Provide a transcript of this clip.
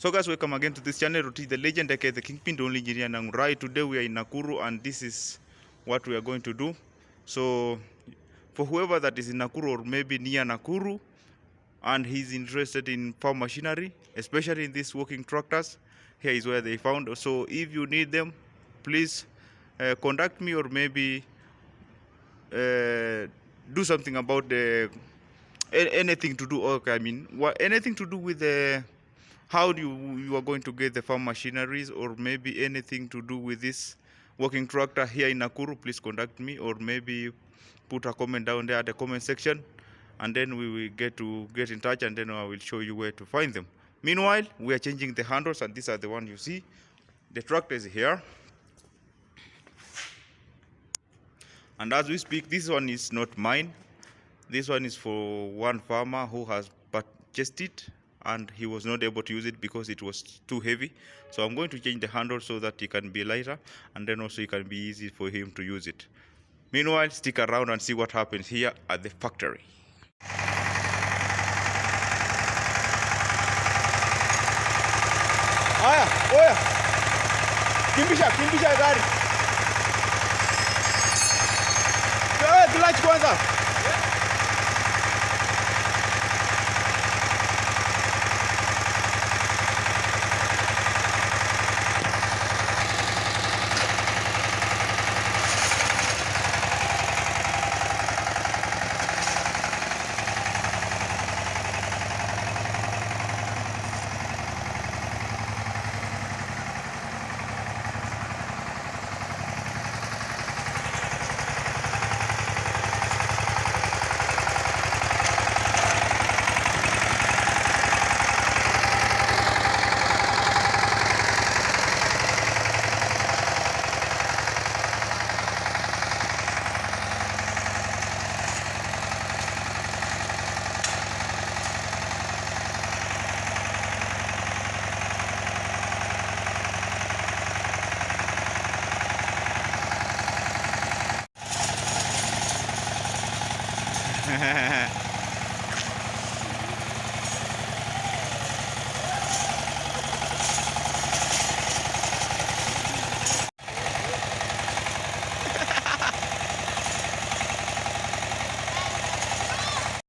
So guys, welcome again to this channel. Roti the legend, aka the Kingpin, the only engineer in Right. Today we are in Nakuru and this is what we are going to do. So for whoever that is in Nakuru or maybe near Nakuru and he's interested in farm machinery, especially in these working tractors, here is where they found. So if you need them, please contact me or maybe do something about the anything to do. Okay, I mean, anything to do with the how you are going to get the farm machineries, or maybe anything to do with this working tractor here in Nakuru, please contact me or maybe put a comment down there at the comment section, and then we will get in touch, and then I will show you where to find them. Meanwhile, we are changing the handles, and these are the one you see. The tractor is here, and as we speak, this one is not mine. This one is for one farmer who has purchased it and he was not able to use it because it was too heavy. So I'm going to change the handle so that it can be lighter, and then also it can be easy for him to use it. Meanwhile, stick around and see what happens here at the factory. Aya, oya. Kimbisha gari. Clutch kwanza.